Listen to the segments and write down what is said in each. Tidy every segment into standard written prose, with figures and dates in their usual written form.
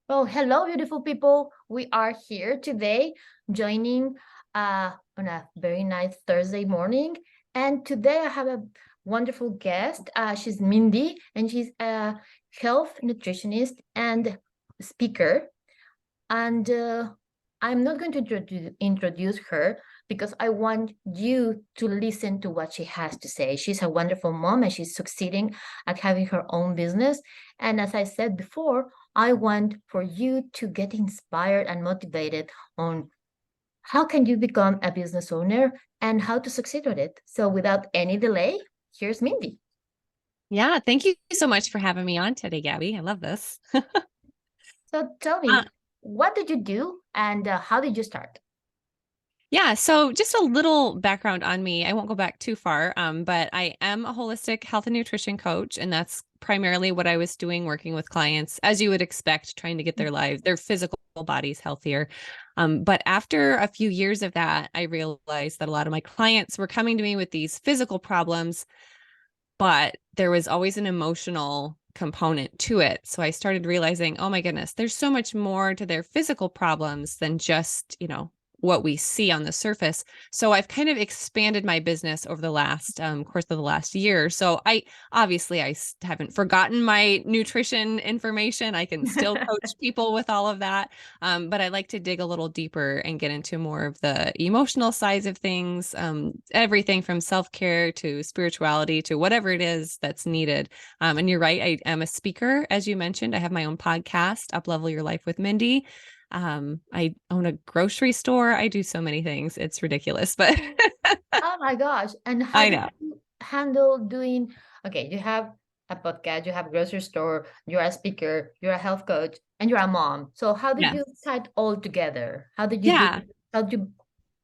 Well, hello, beautiful people. We are here today joining on a very nice Thursday morning. And today I have a wonderful guest. She's Mindy, and she's a health nutritionist and speaker. And I'm not going to introduce her because I want you to listen to what she has to say. She's a wonderful mom and she's succeeding at having her own business. And as I said before, I want for you to get inspired and motivated on how can you become a business owner and how to succeed with it. So without any delay, here's Mindy. Yeah, thank you so much for having me on today, Gabby. I love this. So tell Uh, me, what did you do and how did you start? yeah, so just a little background on me. I won't go back too far, but I am a holistic health and nutrition coach, and that's primarily what I was doing working with clients, as you would expect, trying to get their lives, their physical bodies healthier. But after a few years of that, I realized that a lot of my clients were coming to me with these physical problems, but there was always an emotional component to it. So I started realizing, oh my goodness, there's so much more to their physical problems than just, what we see on the surface. So I've kind of expanded my business over the last course of the last year. So I haven't forgotten my nutrition information. I can still coach people with all of that. But I like to dig a little deeper and get into more of the emotional sides of things, everything from self-care to spirituality to whatever it is that's needed. And you're right, I am a speaker, as you mentioned. I have my own podcast, Up Level Your Life with Mindy. I own a grocery store. I do so many things. It's ridiculous, but Oh my gosh. And how I did know. you handle doing, okay, you have a podcast, you have a grocery store, you're a speaker, you're a health coach, and you're a mom. So how did Yeah. you tie it all together? How did you do, Yeah.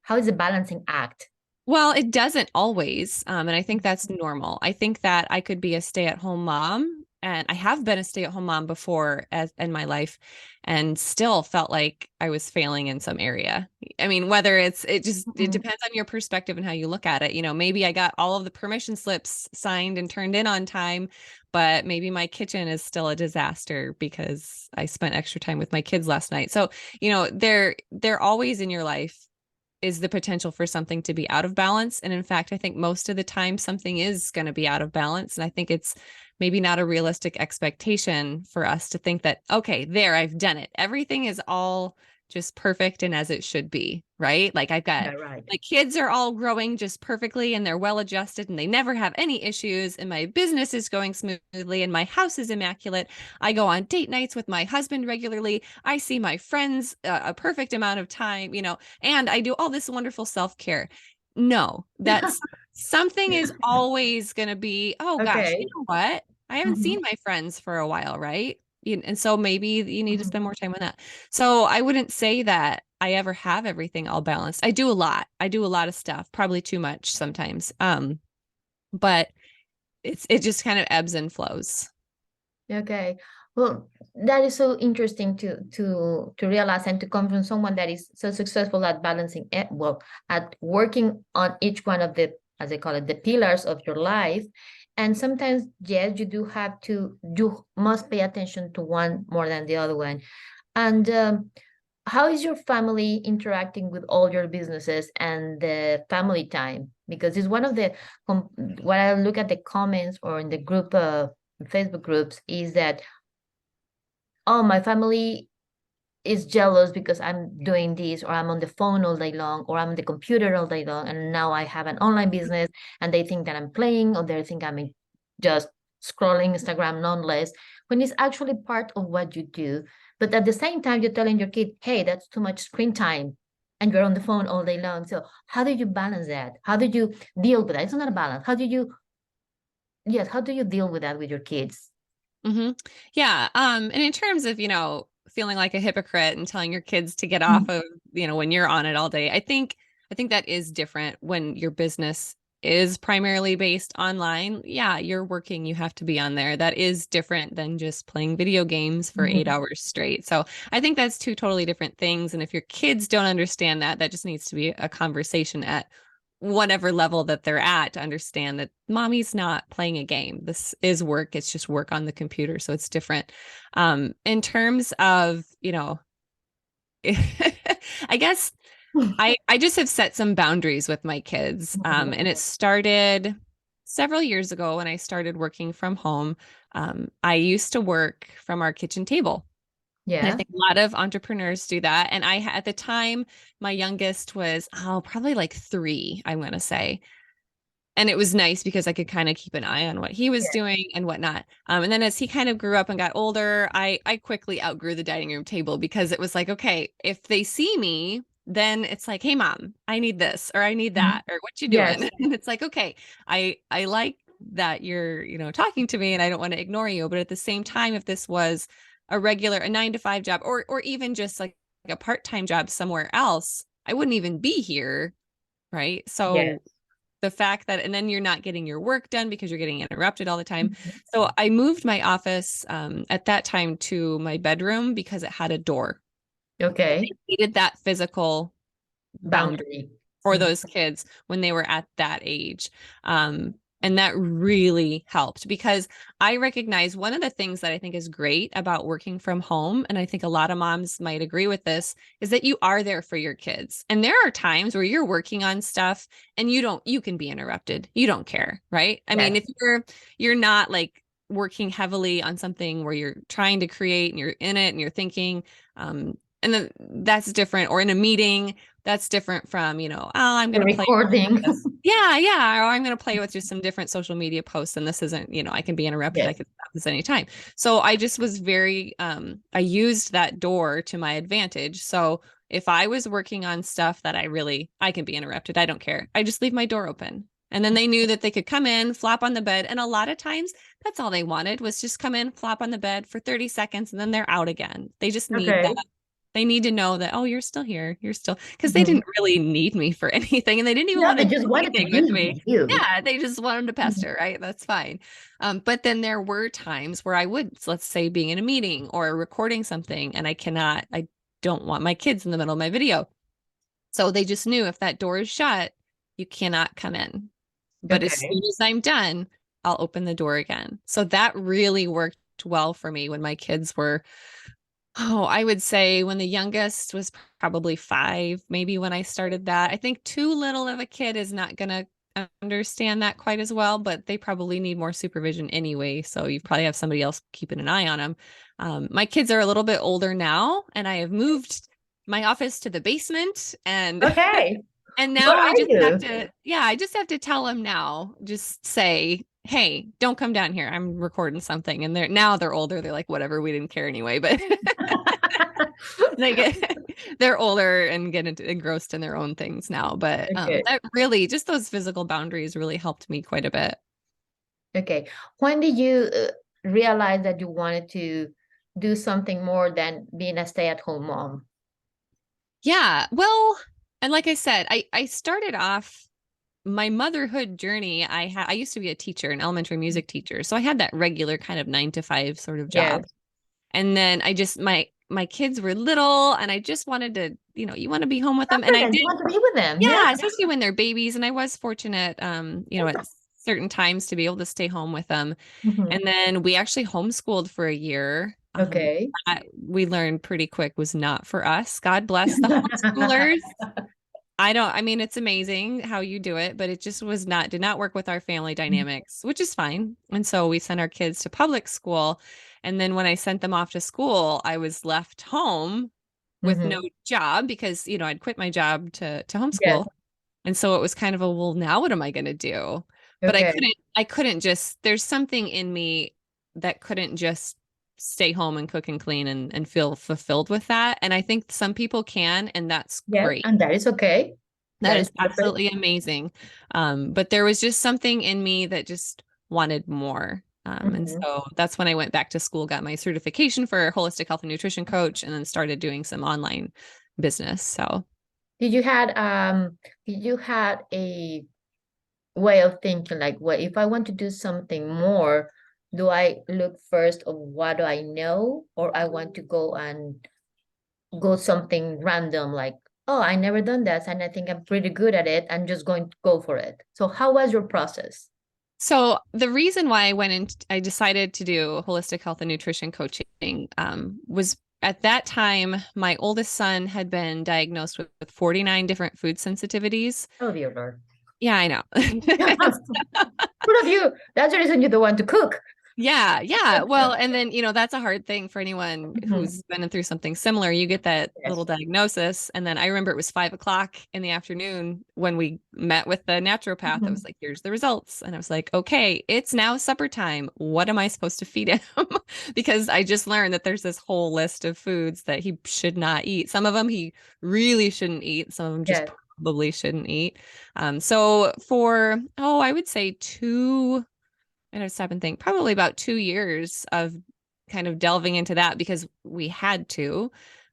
how is the balancing act? Well, it doesn't always. And I think that's normal. I think that I could be a stay-at-home mom, and I have been a stay-at-home mom before in my life and still felt like I was failing in some area. I mean, whether it Mhm. depends on your perspective and how you look at it. Maybe I got all of the permission slips signed and turned in on time, but maybe my kitchen is still a disaster because I spent extra time with my kids last night. So, they're always in your life is the potential for something to be out of balance. And in fact, I think most of the time something is going to be out of balance. And I think it's maybe not a realistic expectation for us to think that, okay, there, I've done it. Everything is all just perfect and as it should be, right? Like Yeah, right. my kids are all growing just perfectly and they're well adjusted and they never have any issues. And my business is going smoothly and my house is immaculate. I go on date nights with my husband regularly. I see my friends a perfect amount of time, and I do all this wonderful self-care. No, that's something is always going to be, oh gosh, you Okay. know what? I haven't Mhm. seen my friends for a while, right? And so maybe you need to Mhm. spend more time on that. So I wouldn't say that I ever have everything all balanced. I do a lot. I do a lot of stuff, probably too much sometimes. But it just kind of ebbs and flows. Okay. Well, that is so interesting to realize and to come from someone that is so successful at balancing it, well, at working on each one of the, as I call it, the pillars of your life. And sometimes, yes, you must pay attention to one more than the other one. And how is your family interacting with all your businesses and the family time? Because it's one of the, when I look at the comments or in the group Facebook groups is that, oh, my family is jealous because I'm doing this, or I'm on the phone all day long, or I'm on the computer all day long, and now I have an online business, and they think that I'm playing, or they think just scrolling Instagram nonetheless, when it's actually part of what you do. But at the same time, you're telling your kid, hey, that's too much screen time, and you're on the phone all day long. So how do you balance that? How do you deal with that? It's not a balance. Yes, how do you deal with that with your kids? Hmm. Yeah. And in terms of, feeling like a hypocrite and telling your kids to get off Mhm. of, when you're on it all day, I think that is different when your business is primarily based online. Yeah, you're working, you have to be on there. That is different than just playing video games for 8 hours straight. So I think that's two totally different things. And if your kids don't understand that, that just needs to be a conversation at whatever level that they're at to understand that mommy's not playing a game. This is work. It's just work on the computer. So it's different. In terms of, I guess I just have set some boundaries with my kids. And it started several years ago when I started working from home. I used to work from our kitchen table. And I Yeah. think a lot of entrepreneurs do that. And at the time, my youngest was, probably like 3, I'm going to say. And it was nice because I could kind of keep an eye on what he was Yeah. doing and whatnot. And then as he kind of grew up and got older, I quickly outgrew the dining room table because it was like, okay, if they see me, then it's like, hey mom, I need this or I need Mhm. that or what you Yes. doing? And it's like, okay, I like that you're, talking to me and I don't want to ignore you. But at the same time, if this was a 9 to 5 job or even just like a part-time job somewhere else, I wouldn't even be here. Right. Yes. So the fact that, and then you're not getting your work done because you're getting interrupted all the time. Mhm. So I moved my office at that time to my bedroom because it had a door. I Okay. needed that physical boundary Boundary. for Mhm. those kids when they were at that age. And that really helped because I recognize one of the things that I think is great about working from home, and I think a lot of moms might agree with this, is that you are there for your kids. And there are times where you're working on stuff and you can be interrupted. You don't care, right? I mean, Yes. if you're not like working heavily on something where you're trying to create and you're in it and you're thinking, and then that's different, or in a meeting that's different from, I'm going The to play recording. with this. Yeah, yeah. Or I'm going to play with just some different social media posts. And this isn't, I can be interrupted. I Yes. could stop this anytime. So I just was very, I used that door to my advantage. So if I was working on stuff that I can be interrupted. I don't care. I just leave my door open. And then they knew that they could come in, flop on the bed. And a lot of times that's all they wanted was just come in, flop on the bed for 30 seconds, and then they're out again. They just need that. Okay. They need to know that, oh, you're still here. You're still, because they Mhm. didn't really need me for anything and they didn't even No, want they to do just wanted to anything with be me. with you. Yeah, they just wanted to Mhm. pester, right? That's fine. But then there were times where I would, let's say, being in a meeting or recording something, and I don't want my kids in the middle of my video. So they just knew if that door is shut, you cannot come in. But as Okay. soon as I'm done, I'll open the door again. So that really worked well for me when my kids were, oh, I would say when the youngest was probably 5, maybe when I started that. I think too little of a kid is not going to understand that quite as well, but they probably need more supervision anyway. So you probably have somebody else keeping an eye on them. My kids are a little bit older now, and I have moved my office to the basement, and Okay. and Where now are you? I just have to tell them now, just say, hey, don't come down here. I'm recording something. And they're older. They're like, whatever, we didn't care anyway. But they get they're older and get engrossed in their own things now. But Okay. that really, just those physical boundaries really helped me quite a bit. Okay. When did you realize that you wanted to do something more than being a stay-at-home mom? Yeah. Well, and like I said, I started off my motherhood journey. I used to be a teacher, an elementary music teacher. So I had that regular kind of 9 to 5 sort of job. Yes. And then I just my kids were little and I just wanted to, you want to be home with them. And I Confident. did, You want to be with them. Yeah. yeah, especially when they're babies. And I was fortunate at certain times to be able to stay home with them. Mhm. And then we actually homeschooled for a year. Okay. That we learned pretty quick was not for us. God bless the homeschoolers. I mean, it's amazing how you do it, but it just did not work with our family dynamics, which is fine. And so we sent our kids to public school. And then when I sent them off to school, I was left home with no Mhm. job because, I'd quit my job to Yes. homeschool. And so it was kind of well, now what am I going to do? But Okay. I couldn't just, there's something in me that couldn't just stay home and cook and clean and feel fulfilled with that. And I think some people can, and that's Yes. great. And that is okay. That That is is perfect. absolutely amazing. But there was just something in me that just wanted more. And Mhm. so that's when I went back to school, got my certification for holistic health and nutrition coach, and then started doing some online business. So Did you had a way of thinking like, well, if I want to do something more, do I look first of what do I know, or I want to go something random like Oh, I never done that, and I think I'm pretty good at it. I'm just going to go for it. So how was your process? So the reason why I decided to do holistic health and nutrition coaching was at that time, my oldest son had been diagnosed with 49 different food sensitivities. Oh, dear Lord. Yeah, I know. Good of you. That's the reason you don't want to cook. Yeah, yeah. Well, and then, that's a hard thing for anyone Mhm. who's been through something similar. You get that little Yes. diagnosis. And then I remember it was 5 o'clock in the afternoon when we met with the naturopath. I was Mhm. like, here's the results. And I was like, okay, it's now supper time. What am I supposed to feed him? Because I just learned that there's this whole list of foods that he should not eat. Some of them he really shouldn't eat, some of them just Yes. probably shouldn't eat. So for, I would say I don't stop and think, probably about 2 years of kind of delving into that because we had to. Um,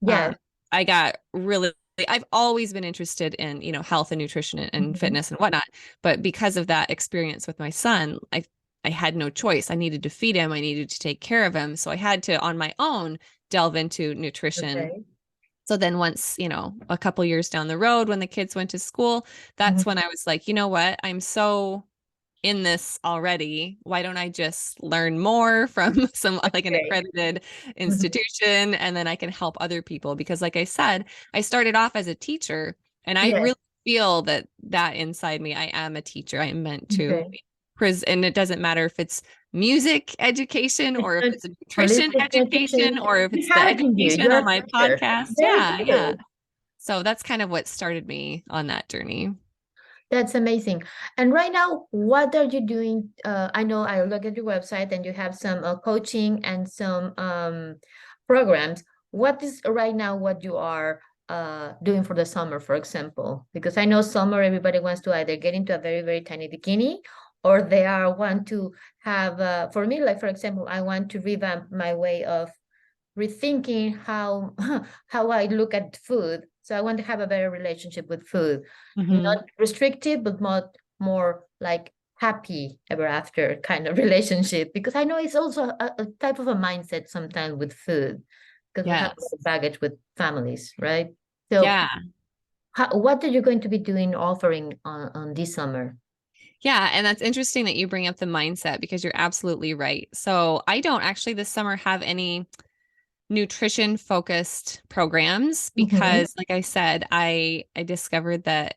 Yes. I got really, I've always been interested in, health and nutrition and Mhm. fitness and whatnot. But because of that experience with my son, I had no choice. I needed to feed him. I needed to take care of him. So I had to, on my own, delve into nutrition. Okay. So then once, a couple years down the road when the kids went to school, Mhm. that's when I was like, you know what? I'm so in this already. Why don't I just learn more from like an Okay. accredited Mhm. institution and then I can help other people? Because like I said, I started off as a teacher and I Yes. really feel that inside me, I am a teacher. I am meant to Okay. and it doesn't matter if it's music education It's or if not it's a nutrition holistic education nutrition. or if You it's the have it in you. education You're on a my teacher. podcast. Very Yeah, yeah. good. So that's kind of what started me on that journey. That's amazing. And right now, what are you doing? I know I look at your website and you have some coaching and some programs. What is right now what you are doing for the summer, for example? Because I know summer, everybody wants to either get into a very, very tiny bikini or they are want to have, for me, like for example, I want to revamp my way of rethinking how how I look at food. So I want to have a better relationship with food, Hmm. not restrictive, but more like happy ever after kind of relationship. Because I know it's also a type of a mindset sometimes with food, because we have a lot Yes. of baggage with families, right? So Yeah. what are you going to be doing offering on this summer? Yeah, and that's interesting that you bring up the mindset because you're absolutely right. So, I don't actually this summer have any nutrition focused programs Mm-hmm. because like I said, I discovered that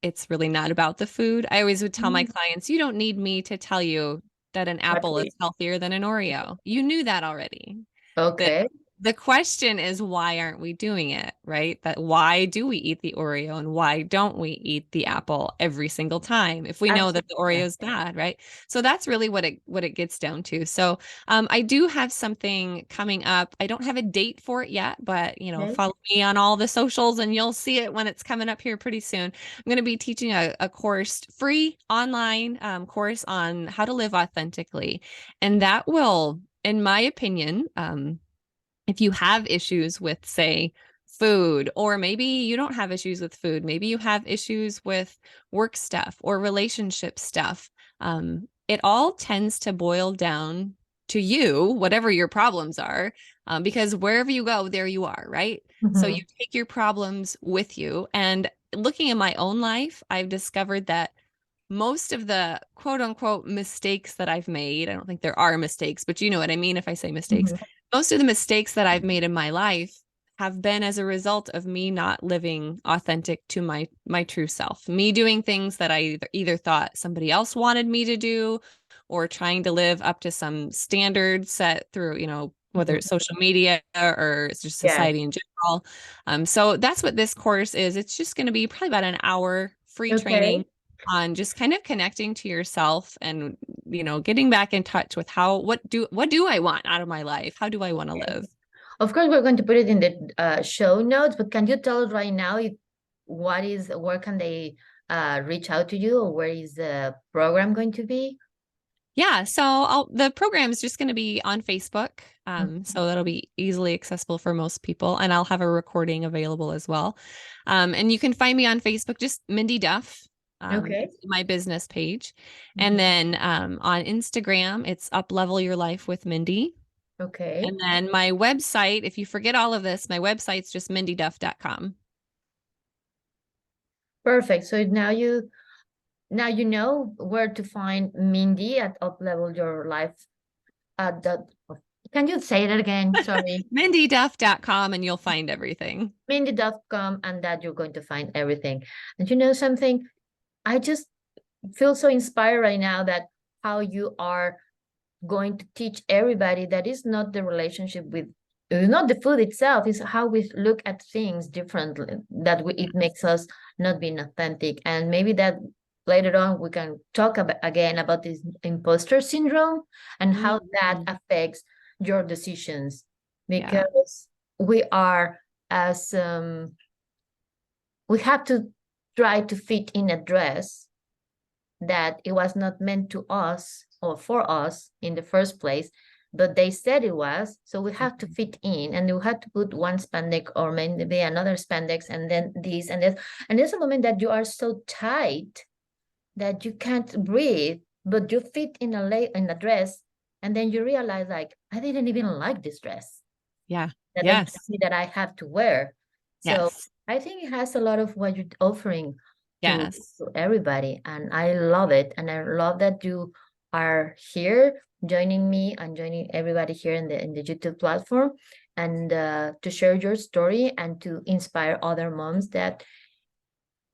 it's really not about the food. I always would tell my clients, you don't need me to tell you that an What apple is we- healthier than an Oreo. You knew that already. The Okay. the question is why aren't we doing it, right? That why do we eat the Oreo and why don't we eat the apple every single time if we know that the Absolutely. Oreo is bad, right? So that's really what it gets down to. So I do have something coming up. I don't have a date for it yet, but Okay. follow me on all the socials and you'll see it when it's coming up here pretty soon. I'm going to be teaching a course, free online course on how to live authentically, and that will, in my opinion, if you have issues with, say, food, or maybe you don't have issues with food, maybe you have issues with work stuff or relationship stuff, it all tends to boil down to you, whatever your problems are, because wherever you go, there you are, right? So you Mm-hmm. take your problems with you. And looking at my own life, I've discovered that most of the quote unquote mistakes that I've made, I don't think there are mistakes, but you know what I mean if I say mistakes. Mm-hmm. Most of the mistakes that I've made in my life have been as a result of me not living authentic to my true self. Me doing things that I either thought somebody else wanted me to do or trying to live up to some standard set through, whether it's Mm-hmm. social media or it's just Yes. society in general. So that's what this course is. It's just going to be probably about an hour free Okay. training on just kind of connecting to yourself and getting back in touch with what do I want out of my life? How do I want to live? Of course, we're going to put it in the show notes, but can you tell us right now if where can they reach out to you, or where is the program going to be? Yeah, so the program is just going to be on Facebook. So that'll be easily accessible for most people, and I'll have a recording available as well. And you can find me on Facebook, just Mindy Duff. Okay. It's my business page, and Mhm. then on Instagram, it's Up Level Your Life with Mindy. Okay. And then my website, if you forget all of this, my website's just mindyduff.com. Perfect. So now you know where to find Mindy at Up Level Your Life at the. Can you say that again? Sorry. MindyDuff.com and you'll find everything. Mindy.com, and that you're going to find everything. And you know something? I just feel so inspired right now that how you are going to teach everybody that is not the relationship with not the food itself, is how we look at things differently, that it makes us not being authentic. And maybe that later on we can talk about again about this imposter syndrome and how that affects your decisions, Yeah. because we are as we have to try to fit in a dress that it was not meant to us or for us in the first place, but they said it was. So we have to fit in, and we had to put one spandex or maybe another spandex, and then this and this. And there's a moment that you are so tight that you can't breathe, but you fit in a dress, and then you realize, like, I didn't even like this dress. Yeah. That they Yes. tell me that I have to wear. So Yes. I think it has a lot of what you're offering to Yes. everybody, and I love it. And I love that you are here joining me and joining everybody here in the YouTube platform, and to share your story and to inspire other moms that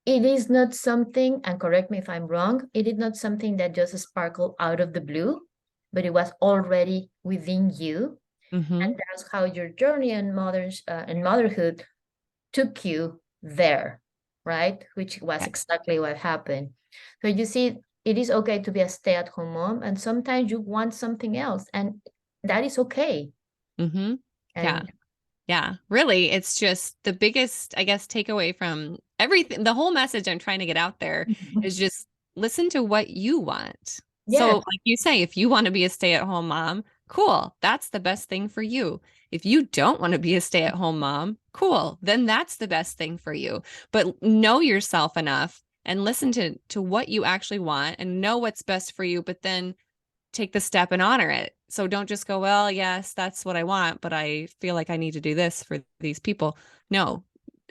it is not something, and correct me if I'm wrong, it is not something that just sparkled out of the blue, but it was already within you. Mm-hmm. And that's how your journey in motherhood took you there, right? Which was Yes. exactly what happened. So you see, it is okay to be a stay-at-home mom, and sometimes you want something else, and that is okay. Mm-hmm. Yeah. And Yeah, really, it's just the biggest, I guess, takeaway from everything. The whole message I'm trying to get out there is just listen to what you want. So, yes, like you say, if you want to be a stay-at-home mom, cool, that's the best thing for you. If you don't want to be a stay-at-home mom, cool, then that's the best thing for you. But know yourself enough and listen to what you actually want and know what's best for you, but then take the step and honor it. So don't just go, well, yes, that's what I want, but I feel like I need to do this for these people. No,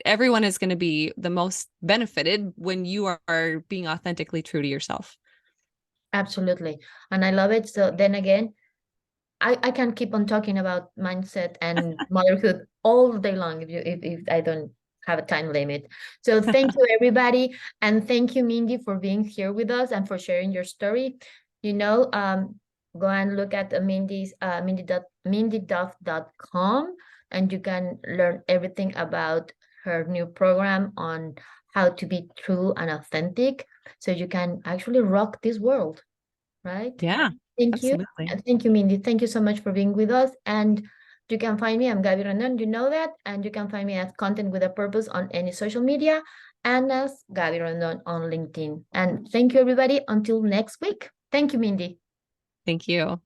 everyone is going to be the most benefited when you are being authentically true to yourself. absolutely. And I love it. So then again, I can keep on talking about mindset and motherhood all day long if I don't have a time limit. So thank you everybody, and thank you Mindy for being here with us and for sharing your story. You know, go and look at mindyduff.com, and you can learn everything about her new program on how to be true and authentic, so you can actually rock this world, right? Yeah, Thank you. absolutely. And thank you, Mindy. Thank you so much for being with us. And you can find me, I'm Gaby Rondon, you know that. And you can find me at Content with a Purpose on any social media, and as Gaby Rondon on LinkedIn. And thank you, everybody. Until next week. Thank you, Mindy. Thank you.